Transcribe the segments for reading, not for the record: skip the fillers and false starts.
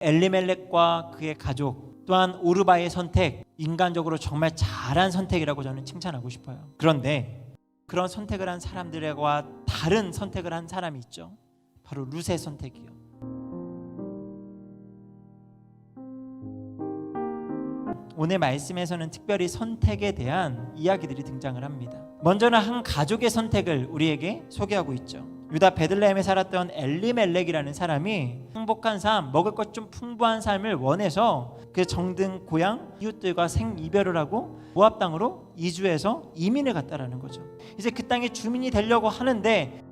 엘리멜렉과 그의 가족, 또한 오르바의 선택, 인간적으로 정말 잘한 선택이라고 저는 칭찬하고 싶어요. 그런데 그런 선택을 한 사람들과 다른 선택을 한 사람이 있죠. 바로 룻의 선택이요. 오늘 말씀에서는 특별히 선택에 대한 이야기들이 등장을 합니다. 먼저는 한 가족의 선택을 우리에게 소개하고 있죠. 유다 베들레헴에 살았던 엘리멜렉이라는 사람이 행복한 삶, 먹을 것 좀 풍부한 삶을 원해서 그 정든 고향 이웃들과 생이별을 하고 모압 땅으로 이주해서 이민을 갔다라는 거죠. 이제 그 땅의 주민이 되려고 하는데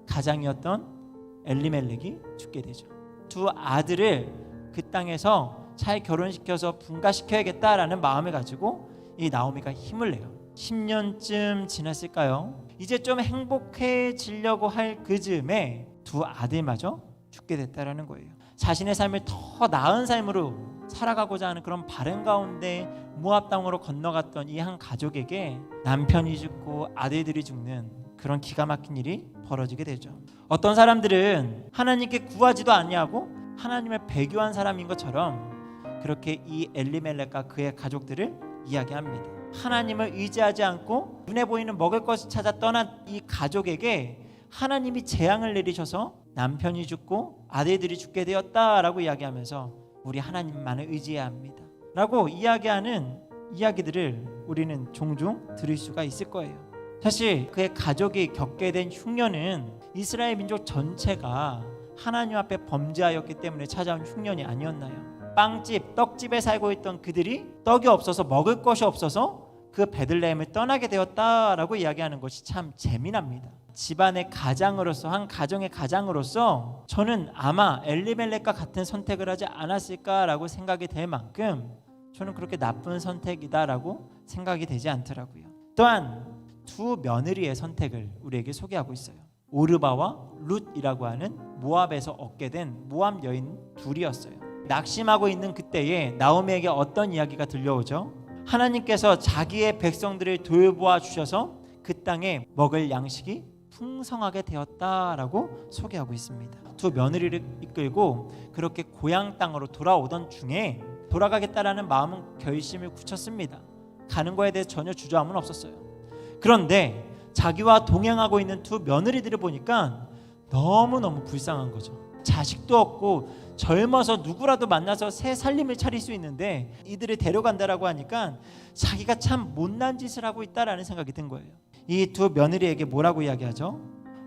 가장이었던 엘리멜렉이 죽게 되죠. 두 아들을 그 땅에서 잘 결혼시켜서 분가시켜야겠다라는 마음을 가지고 이 나오미가 힘을 내요. 10년쯤 지났을까요? 이제 좀 행복해지려고 할 그 즈음에 두 아들마저 죽게 됐다라는 거예요. 자신의 삶을 더 나은 삶으로 살아가고자 하는 그런 바람 가운데 모압 땅으로 건너갔던 이 한 가족에게 남편이 죽고 아들들이 죽는 그런 기가 막힌 일이 벌어지게 되죠. 어떤 사람들은 하나님께 구하지도 아니하고 하나님을 배교한 사람인 것처럼 그렇게 이 엘리멜렉과 그의 가족들을 이야기합니다. 하나님을 의지하지 않고 눈에 보이는 먹을 것을 찾아 떠난 이 가족에게 하나님이 재앙을 내리셔서 남편이 죽고 아들들이 죽게 되었다라고 이야기하면서 우리 하나님만을 의지해야 합니다 라고 이야기하는 이야기들을 우리는 종종 들을 수가 있을 거예요. 사실 그의 가족이 겪게 된 흉년은 이스라엘 민족 전체가 하나님 앞에 범죄하였기 때문에 찾아온 흉년이 아니었나요? 빵집, 떡집에 살고 있던 그들이 떡이 없어서 먹을 것이 없어서 그 베들레헴을 떠나게 되었다라고 이야기하는 것이 참 재미납니다. 집안의 가장으로서, 한 가정의 가장으로서 저는 아마 엘리멜렉과 같은 선택을 하지 않았을까라고 생각이 될 만큼 저는 그렇게 나쁜 선택이다라고 생각이 되지 않더라고요. 또한 두 며느리의 선택을 우리에게 소개하고 있어요. 오르바와 룻이라고 하는 모압에서 얻게 된 모압 여인 둘이었어요. 낙심하고 있는 그때에 나오미에게 어떤 이야기가 들려오죠? 하나님께서 자기의 백성들을 돌보아 주셔서 그 땅에 먹을 양식이 풍성하게 되었다라고 소개하고 있습니다. 두 며느리를 이끌고 그렇게 고향 땅으로 돌아오던 중에 돌아가겠다라는 마음은 결심을 굳혔습니다. 가는 거에 대해 전혀 주저함은 없었어요. 그런데 자기와 동행하고 있는 두 며느리들을 보니까 너무너무 불쌍한 거죠. 자식도 없고 젊어서 누구라도 만나서 새 살림을 차릴 수 있는데 이들을 데려간다라고 하니까 자기가 참 못난 짓을 하고 있다라는 생각이 든 거예요. 이 두 며느리에게 뭐라고 이야기하죠?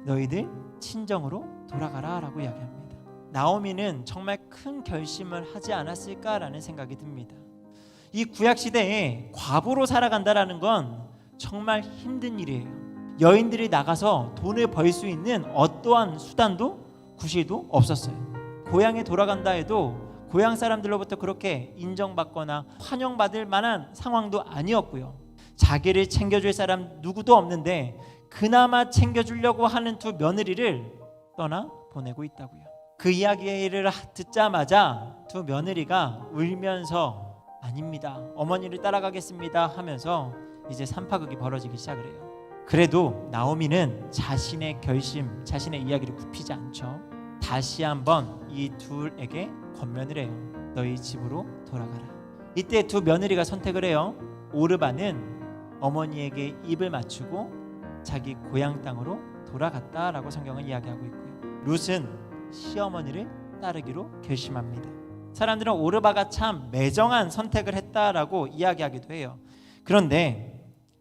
너희들 친정으로 돌아가라 라고 이야기합니다. 나오미는 정말 큰 결심을 하지 않았을까라는 생각이 듭니다. 이 구약시대에 과부로 살아간다라는 건 정말 힘든 일이에요. 여인들이 나가서 돈을 벌 수 있는 어떠한 수단도 구실도 없었어요. 고향에 돌아간다 해도 고향 사람들로부터 그렇게 인정받거나 환영받을 만한 상황도 아니었고요. 자기를 챙겨줄 사람 누구도 없는데 그나마 챙겨주려고 하는 두 며느리를 떠나 보내고 있다고요. 그 이야기를 듣자마자 두 며느리가 울면서 아닙니다, 어머니를 따라가겠습니다 하면서 이제 산파극이 벌어지기 시작을 해요. 그래도 나오미는 자신의 결심, 자신의 이야기를 굽히지 않죠. 다시 한번 이 둘에게 권면을 해요. 너희 집으로 돌아가라. 이때 두 며느리가 선택을 해요. 오르바는 어머니에게 입을 맞추고 자기 고향 땅으로 돌아갔다라고 성경은 이야기하고 있고요. 룻은 시어머니를 따르기로 결심합니다. 사람들은 오르바가 참 매정한 선택을 했다라고 이야기하기도 해요. 그런데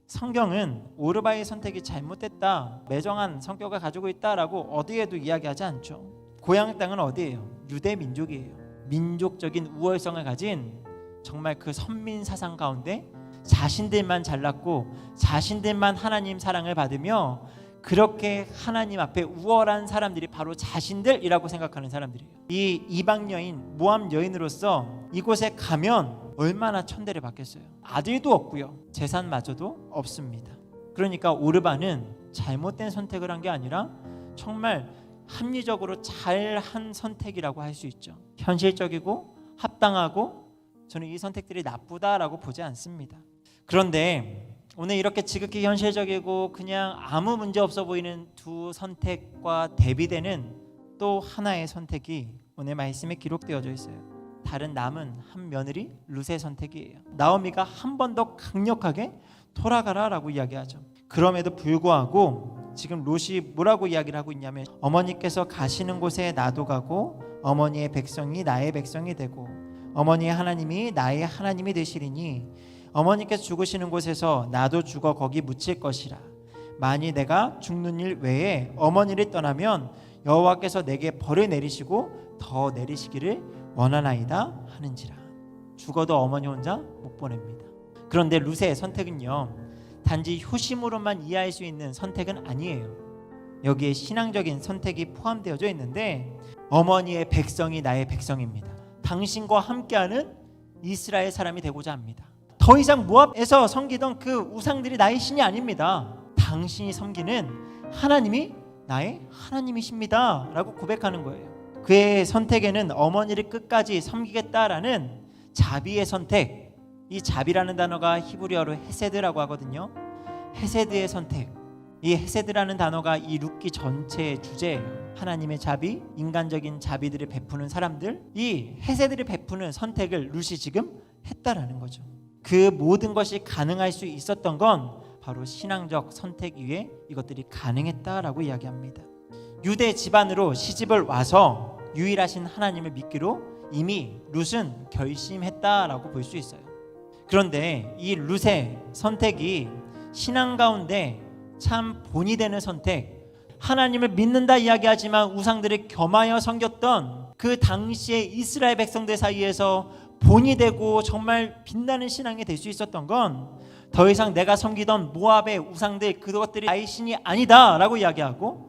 성경은 오르바의 선택이 잘못됐다, 매정한 성격을 가지고 있다라고 어디에도 이야기하지 않죠. 고향 땅은 어디예요? 유대 민족이에요. 민족적인 우월성을 가진 정말 그 선민 사상 가운데 자신들만 잘났고 자신들만 하나님 사랑을 받으며 그렇게 하나님 앞에 우월한 사람들이 바로 자신들이라고 생각하는 사람들이에요. 이 이방 여인, 모압 여인으로서 이곳에 가면 얼마나 천대를 받겠어요. 아들도 없고요, 재산마저도 없습니다. 그러니까 오르바는 잘못된 선택을 한 게 아니라 정말 합리적으로 잘한 선택이라고 할 수 있죠. 현실적이고 합당하고 저는 이 선택들이 나쁘다라고 보지 않습니다. 그런데 오늘 이렇게 지극히 현실적이고 그냥 아무 문제 없어 보이는 두 선택과 대비되는 또 하나의 선택이 오늘 말씀에 기록되어져 있어요. 다른 남은 한 며느리 룻의 선택이에요. 나오미가 한 번 더 강력하게 돌아가라라고 이야기하죠. 그럼에도 불구하고 지금 룻이 뭐라고 이야기를 하고 있냐면, 어머니께서 가시는 곳에 나도 가고 어머니의 백성이 나의 백성이 되고 어머니의 하나님이 나의 하나님이 되시리니 어머니께서 죽으시는 곳에서 나도 죽어 거기 묻힐 것이라. 만일 내가 죽는 일 외에 어머니를 떠나면 여호와께서 내게 벌을 내리시고 더 내리시기를 원하나이다 하는지라. 죽어도 어머니 혼자 못 보냅니다. 그런데 룻의 선택은요, 단지 효심으로만 이해할 수 있는 선택은 아니에요. 여기에 신앙적인 선택이 포함되어져 있는데, 어머니의 백성이 나의 백성입니다. 당신과 함께하는 이스라엘 사람이 되고자 합니다. 더 이상 모압에서 섬기던 그 우상들이 나의 신이 아닙니다. 당신이 섬기는 하나님이 나의 하나님이십니다 라고 고백하는 거예요. 그의 선택에는 어머니를 끝까지 섬기겠다라는 자비의 선택, 이 자비라는 단어가 히브리어로 헤세드라고 하거든요. 헤세드의 선택, 이 헤세드라는 단어가 이 룻기 전체의 주제예요. 하나님의 자비, 인간적인 자비들을 베푸는 사람들, 이 헤세드를 베푸는 선택을 룻이 지금 했다라는 거죠. 그 모든 것이 가능할 수 있었던 건 바로 신앙적 선택 위에 이것들이 가능했다라고 이야기합니다. 유대 집안으로 시집을 와서 유일하신 하나님을 믿기로 이미 룻은 결심했다라고 볼 수 있어요. 그런데 이 룻의 선택이 신앙 가운데 참 본이 되는 선택, 하나님을 믿는다 이야기하지만 우상들을 겸하여 섬겼던 그 당시의 이스라엘 백성들 사이에서 본이 되고 정말 빛나는 신앙이 될 수 있었던 건, 더 이상 내가 섬기던 모압의 우상들, 그것들이 나의 신이 아니다 라고 이야기하고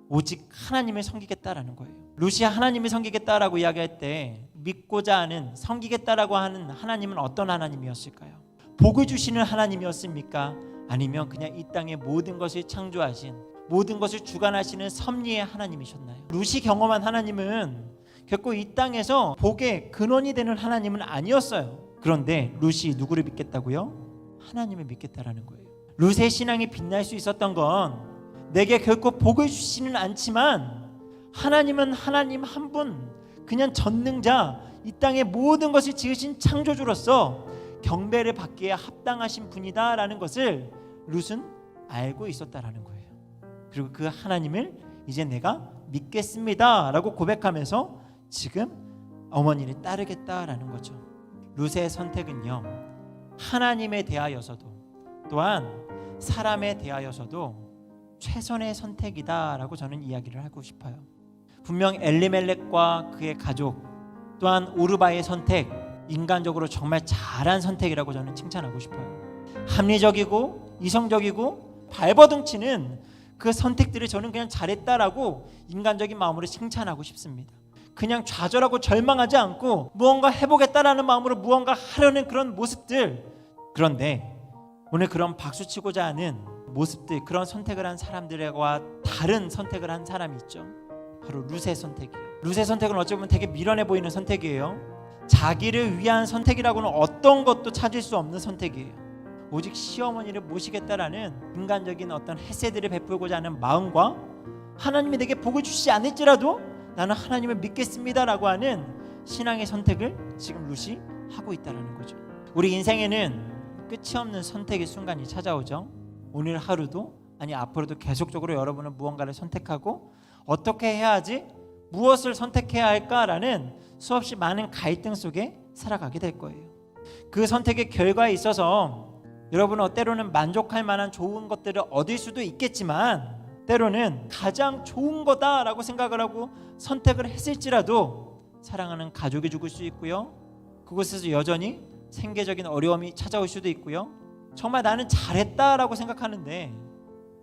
오직 하나님을 섬기겠다라는 거예요. 룻이 하나님을 섬기겠다라고 이야기할 때 믿고자 하는, 섬기겠다라고 하는 하나님은 어떤 하나님이었을까요? 복을 주시는 하나님이었습니까? 아니면 그냥 이 땅의 모든 것을 창조하신, 모든 것을 주관하시는 섭리의 하나님이셨나요? 룻이 경험한 하나님은 결코 이 땅에서 복의 근원이 되는 하나님은 아니었어요. 그런데 룻이 누구를 믿겠다고요? 하나님을 믿겠다라는 거예요. 룻의 신앙이 빛날 수 있었던 건 내게 결코 복을 주시는 않지만 하나님은 하나님 한 분, 그냥 전능자, 이 땅의 모든 것을 지으신 창조주로서 경배를 받기에 합당하신 분이다라는 것을 룻은 알고 있었다라는 거예요. 그리고 그 하나님을 이제 내가 믿겠습니다라고 고백하면서 지금 어머니를 따르겠다라는 거죠. 룻의 선택은요, 하나님에 대하여서도 또한 사람에 대하여서도 최선의 선택이다라고 저는 이야기를 하고 싶어요. 분명 엘리멜렉과 그의 가족, 또한 오르바의 선택, 인간적으로 정말 잘한 선택이라고 저는 칭찬하고 싶어요. 합리적이고 이성적이고 발버둥치는 그 선택들을 저는 그냥 잘했다라고 인간적인 마음으로 칭찬하고 싶습니다. 그냥 좌절하고 절망하지 않고 무언가 해보겠다라는 마음으로 무언가 하려는 그런 모습들. 그런데 오늘 그런 박수치고자 하는 모습들, 그런 선택을 한 사람들과 다른 선택을 한 사람이 있죠. 바로 룻의 선택이에요. 룻의 선택은 어찌 보면 되게 미련해 보이는 선택이에요. 자기를 위한 선택이라고는 어떤 것도 찾을 수 없는 선택이에요. 오직 시어머니를 모시겠다라는 인간적인 어떤 헤세드를 베풀고자 하는 마음과 하나님이 내게 복을 주시지 않을지라도 나는 하나님을 믿겠습니다라고 하는 신앙의 선택을 지금 룻이 하고 있다는 거죠. 우리 인생에는 끝이 없는 선택의 순간이 찾아오죠. 오늘 하루도, 아니 앞으로도 계속적으로 여러분은 무언가를 선택하고 어떻게 해야 하지? 무엇을 선택해야 할까라는 수없이 많은 갈등 속에 살아가게 될 거예요. 그 선택의 결과에 있어서 여러분은 때로는 만족할 만한 좋은 것들을 얻을 수도 있겠지만 때로는 가장 좋은 거다라고 생각을 하고 선택을 했을지라도 사랑하는 가족이 죽을 수 있고요. 그곳에서 여전히 생계적인 어려움이 찾아올 수도 있고요. 정말 나는 잘했다라고 생각하는데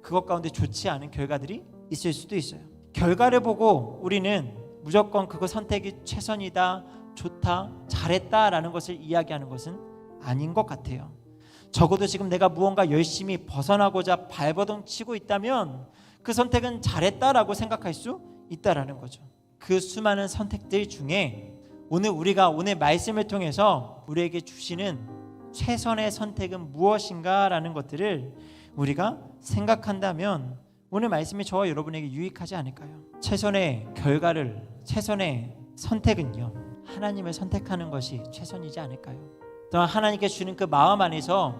그것 가운데 좋지 않은 결과들이 있을 수도 있어요. 결과를 보고 우리는 무조건 그거 선택이 최선이다, 좋다, 잘했다라는 것을 이야기하는 것은 아닌 것 같아요. 적어도 지금 내가 무언가 열심히 벗어나고자 발버둥 치고 있다면 그 선택은 잘했다라고 생각할 수 있다라는 거죠. 그 수많은 선택들 중에 오늘 말씀을 통해서 우리에게 주시는 최선의 선택은 무엇인가라는 것들을 우리가 생각한다면 오늘 말씀이 저와 여러분에게 유익하지 않을까요? 최선의 결과를, 최선의 선택은요, 하나님을 선택하는 것이 최선이지 않을까요? 또한 하나님께 주는 그 마음 안에서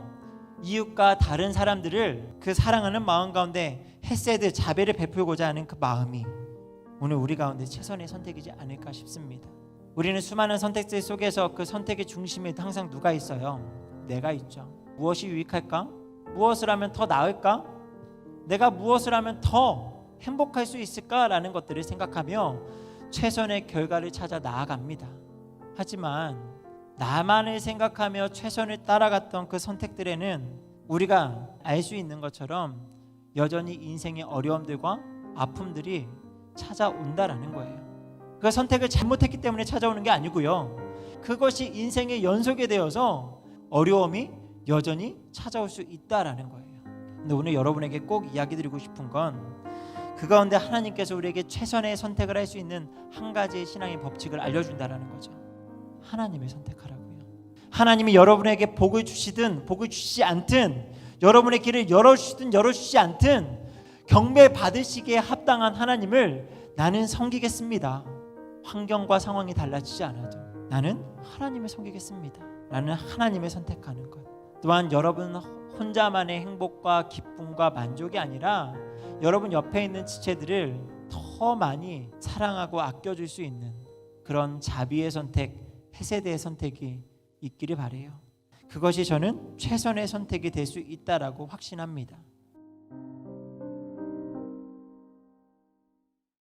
이웃과 다른 사람들을 그 사랑하는 마음 가운데 헤세드, 자비를 베풀고자 하는 그 마음이 오늘 우리 가운데 최선의 선택이지 않을까 싶습니다. 우리는 수많은 선택들 속에서 그 선택의 중심에 항상 누가 있어요? 내가 있죠. 무엇이 유익할까? 무엇을 하면 더 나을까? 내가 무엇을 하면 더 행복할 수 있을까라는 것들을 생각하며 최선의 결과를 찾아 나아갑니다. 하지만 나만을 생각하며 최선을 따라갔던 그 선택들에는 우리가 알 수 있는 것처럼 여전히 인생의 어려움들과 아픔들이 찾아온다라는 거예요. 그 선택을 잘못했기 때문에 찾아오는 게 아니고요. 그것이 인생의 연속이 되어서 어려움이 여전히 찾아올 수 있다라는 거예요. 근데 오늘 여러분에게 꼭 이야기 드리고 싶은 건 그 가운데 하나님께서 우리에게 최선의 선택을 할 수 있는 한 가지의 신앙의 법칙을 알려준다라는 거죠. 하나님을 선택하라고요. 하나님이 여러분에게 복을 주시든 복을 주시지 않든, 여러분의 길을 열어주시든 열어주시지 않든 경배 받으시기에 합당한 하나님을 나는 섬기겠습니다. 환경과 상황이 달라지지 않아도 나는 하나님을 섬기겠습니다. 나는 하나님을 선택하는 것. 또한 여러분 혼자만의 행복과 기쁨과 만족이 아니라 여러분 옆에 있는 지체들을 더 많이 사랑하고 아껴줄 수 있는 그런 자비의 선택, 헤세드의 선택이 있기를 바라요. 그것이 저는 최선의 선택이 될 수 있다라고 확신합니다.